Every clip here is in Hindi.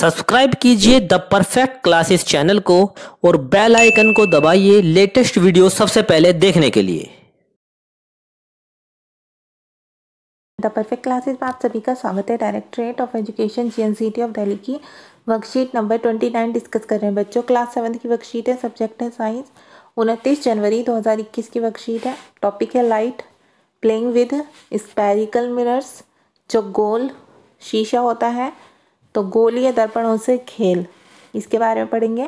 सब्सक्राइब कीजिए द परफेक्ट क्लासेस चैनल को और बेल आइकन को दबाइए लेटेस्ट वीडियो सबसे पहले देखने के लिए। द परफेक्ट क्लासेस में आप सभी का स्वागत है। Directorate of education GNCT of Delhi की वर्कशीट नंबर 29 डिस्कस कर रहे हैं बच्चों। क्लास 7 की वर्कशीट है, सब्जेक्ट है साइंस। 29 जनवरी 2021 की वर्कशीट है। टॉपिक है light, playing with spherical mirrors. जो गोल शीशा होता है तो गोलीय दर्पणों से खेल, इसके बारे में पढ़ेंगे।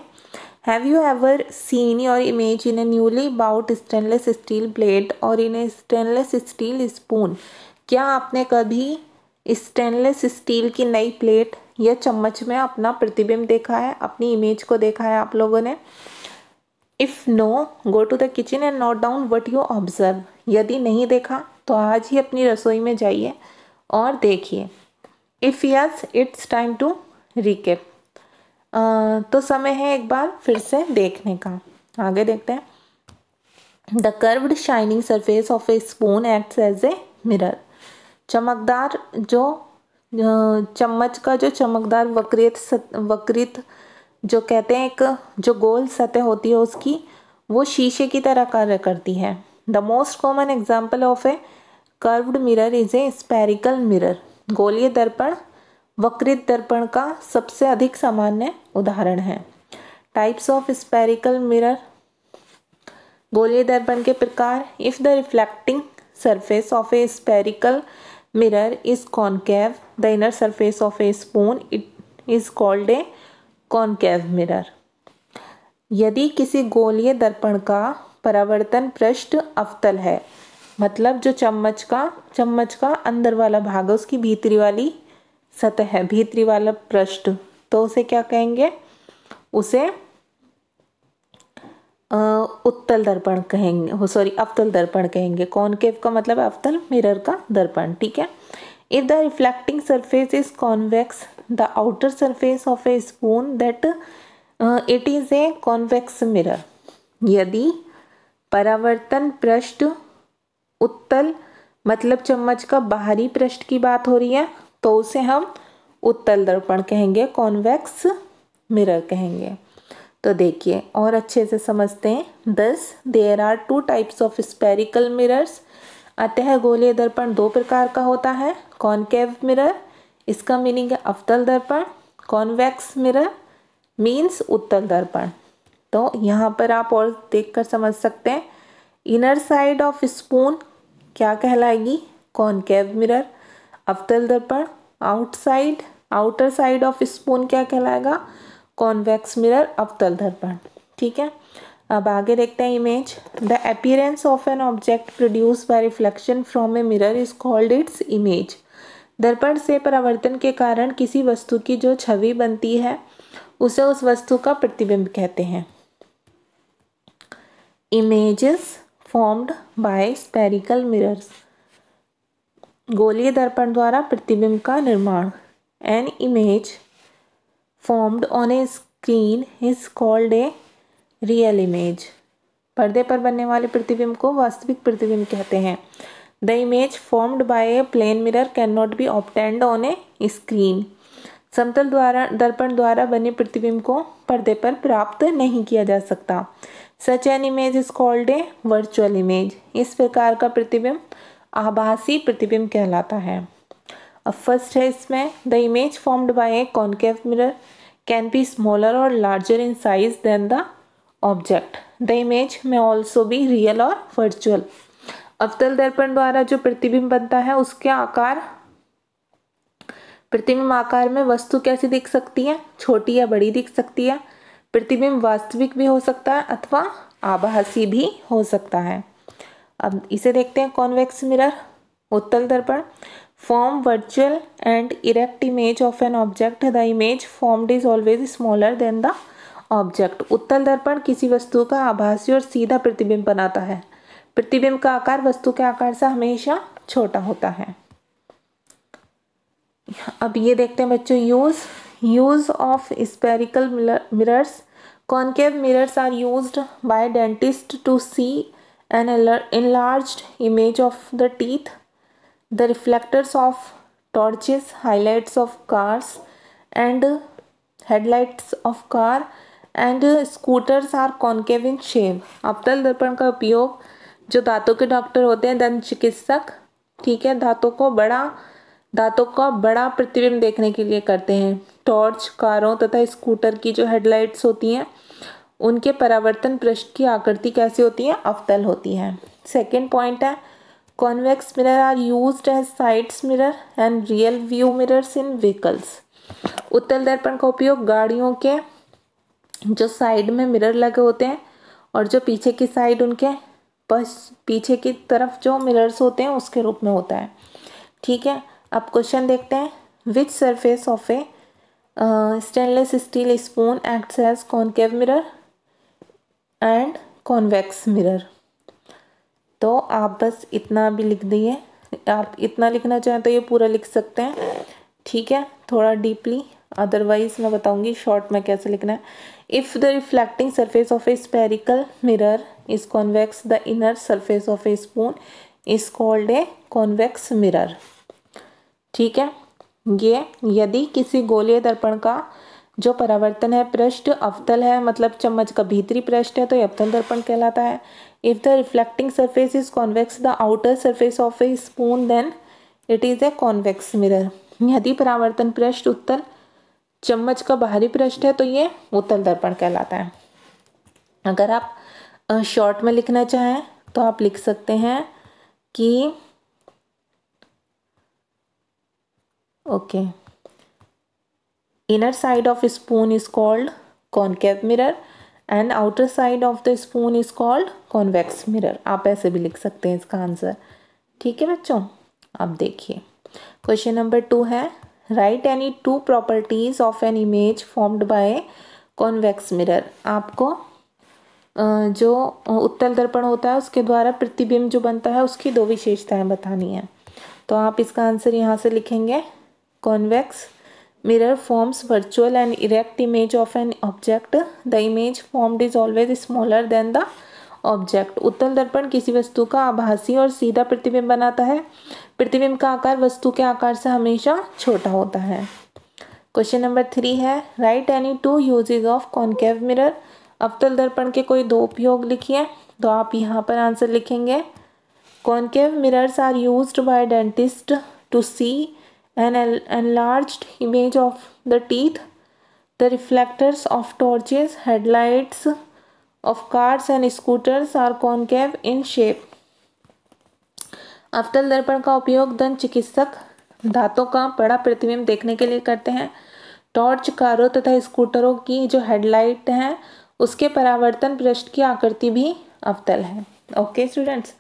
Have you ever seen your image in a newly bought stainless steel plate और in a stainless steel spoon? क्या आपने कभी स्टेनलेस स्टील की नई प्लेट या चम्मच में अपना प्रतिबिंब देखा है, अपनी इमेज को देखा है आप लोगों ने? If no, go to the kitchen and note down what you observe. यदि नहीं देखा तो आज ही अपनी रसोई में जाइए और देखिए। If yes, it's time to recap. तो समय है एक बार फिर से देखने का। आगे देखते हैं। The curved shining surface of a spoon acts as a mirror. चमकदार जो चम्मच का जो चमकदार वक्रित जो कहते हैं, एक जो गोल सतह होती है उसकी, वो शीशे की तरह कार्य करती है। The most common example of A curved mirror is a spherical mirror. गोलीय दर्पण वक्रित दर्पण का सबसे अधिक सामान्य उदाहरण है। Types of spherical mirror. गोलीय दर्पण के प्रकार। If the reflecting surface of a spherical mirror is concave, the inner surface of a spoon it is called a concave mirror. यदि किसी गोलीय दर्पण का परावर्तन पृष्ठ अवतल है, मतलब जो चम्मच का अंदर वाला भाग है, उसकी भीतरी वाली सतह है, भीतरी वाला पृष्ठ, तो उसे क्या कहेंगे? उसे उत्तल दर्पण कहेंगे, अवतल दर्पण कहेंगे। कॉनकेव का मतलब अवतल, मिरर का दर्पण, ठीक है। If the reflecting surface is convex, the outer surface of a spoon that it is a convex mirror. यदि परावर्तन पृष्ठ उत्तल मतलब चम्मच का बाहरी पृष्ठ की बात हो रही है तो उसे हम उत्तल दर्पण कहेंगे, कॉन्वेक्स मिरर कहेंगे। तो देखिए और अच्छे से समझते हैं। Thus there are two types of spherical mirrors. अतः गोलीय दर्पण दो प्रकार का होता है। कॉनकेव मिरर, इसका मीनिंग है अवतल दर्पण। कॉन्वेक्स मिरर मीन्स उत्तल दर्पण। तो यहाँ पर आप और देखकर समझ सकते हैं। इनर साइड ऑफ स्पून क्या कहलाएगी? कॉनकेव मिरर, अवतल दर्पण। आउटर साइड ऑफ स्पून क्या कहलाएगा? कॉन्वेक्स मिरर, अवतल दर्पण, ठीक है। अब आगे देखते हैं image. The appearance of an object produce by reflection from a mirror is called its image. दर्पण से परावर्तन के कारण किसी वस्तु की जो छवि बनती है उसे उस वस्तु का प्रतिबिंब कहते हैं। Images formed by spherical mirrors. गोलीय दर्पण द्वारा प्रतिबिंब का निर्माण। An image formed on a screen is called a real image. पर्दे पर बनने वाले प्रतिबिंब को वास्तविक प्रतिबिंब कहते हैं। The image formed by a plane mirror cannot be obtained on a screen. समतल दर्पण द्वारा बने प्रतिबिंब को पर्दे पर प्राप्त नहीं किया जा सकता। Such an image is called a virtual image. इस प्रकार का प्रतिबिंब आभासी प्रतिबिंब कहलाता है। अब फर्स्ट है इसमें, the image formed by a concave mirror can be smaller और larger in size than the object. The image may also be real और वर्चुअल। अवतल दर्पण द्वारा जो प्रतिबिंब बनता है उसके प्रतिबिंब आकार में वस्तु कैसी दिख सकती है? छोटी या बड़ी दिख सकती है। प्रतिबिंब वास्तविक भी हो सकता है अथवा आभासी भी हो सकता है। अब इसे देखते हैं। कॉन्वेक्स मिरर, उत्तल दर्पण। Form virtual and erect image of an object. The image formed is always smaller than the object. उत्तल दर्पण किसी वस्तु का आभासी और सीधा प्रतिबिंब बनाता है। प्रतिबिंब का आकार वस्तु के आकार से हमेशा छोटा होता है। अब ये देखते हैं बच्चों use of spherical mirrors. Concave mirrors are used by dentist to see an enlarged image of the teeth. The reflectors of torches, highlights of cars and headlights of car and scooters are concave in shape. अवतल दर्पण का उपयोग जो दांतों के डॉक्टर होते हैं, दंत चिकित्सक, ठीक है, दांतों का बड़ा प्रतिबिंब देखने के लिए करते हैं। टॉर्च कारों तथा स्कूटर की जो हेडलाइट्स होती हैं उनके परावर्तन पृष्ठ की आकृति कैसी होती है? अवतल होती है। सेकेंड पॉइंट है convex mirror are used as sides mirror and real view mirrors in vehicles. उत्तल दर्पण का उपयोग गाड़ियों के जो साइड में मिरर लगे होते हैं और जो पीछे की साइड उनके पीछे की तरफ जो मिरर्स होते हैं उसके रूप में होता है। ठीक है, अब क्वेश्चन देखते हैं। Which surface of a stainless steel spoon acts as concave mirror and convex mirror. तो आप बस इतना भी लिख दिए, आप इतना लिखना चाहें तो ये पूरा लिख सकते हैं, ठीक है, थोड़ा डीपली, अदरवाइज मैं बताऊंगी शॉर्ट में कैसे लिखना है। If the reflecting surface of a spherical mirror is convex the inner surface of a spoon is called a convex mirror. ठीक है, ये यदि किसी गोलीय दर्पण का जो परावर्तन है पृष्ठ अवतल है, मतलब चम्मच का भीतरी पृष्ठ है, तो ये अवतल दर्पण कहलाता है। If the reflecting surface is convex the outer surface of a spoon then it is a convex mirror. यदि परावर्तन पृष्ठ उत्तल चम्मच का बाहरी पृष्ठ है तो ये उत्तल दर्पण कहलाता है। अगर आप शॉर्ट में लिखना चाहें तो आप लिख सकते हैं कि inner side of a spoon is called concave mirror and outer side of the spoon is called convex mirror। आप ऐसे भी लिख सकते हैं इसका आंसर। ठीक है बच्चों, अब देखिए क्वेश्चन नंबर 2 है write any to properties of an image formed by convex mirror. आपको जो उत्तल दर्पण होता है उसके द्वारा प्रतिबिंब जो बनता है उसकी 2 विशेषताएं बतानी है। तो आप इसका आंसर यहाँ से लिखेंगे convex mirror forms virtual and erect image of an object. The image formed is always smaller than the object. उत्तल दर्पण किसी वस्तु का आभासी और सीधा प्रतिबिंब बनाता है। प्रतिबिंब का आकार वस्तु के आकार से हमेशा छोटा होता है। क्वेश्चन नंबर 3 है write any two uses of concave mirror. अवतल दर्पण के कोई 2 उपयोग लिखिए। तो आप यहाँ पर आंसर लिखेंगे concave mirrors are used by dentist to see an enlarged image of the teeth. The reflectors of torches, headlights of cars and scooters are concave in shape. अवतल दर्पण का उपयोग दंत चिकित्सक दांतों का बड़ा प्रतिबिंब देखने के लिए करते हैं। टॉर्च कारों तथा स्कूटरों की जो हेडलाइट हैं उसके परावर्तन पृष्ठ की आकृति भी अवतल है। ओके स्टूडेंट्स,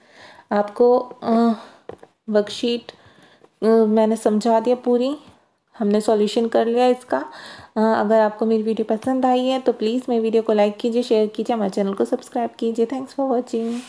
आपको वर्कशीट मैंने समझा दिया पूरी, हमने सॉल्यूशन कर लिया इसका। अगर आपको मेरी वीडियो पसंद आई है तो प्लीज़ मेरी वीडियो को लाइक कीजिए, शेयर कीजिए, हमारे चैनल को सब्सक्राइब कीजिए। Thanks for watching.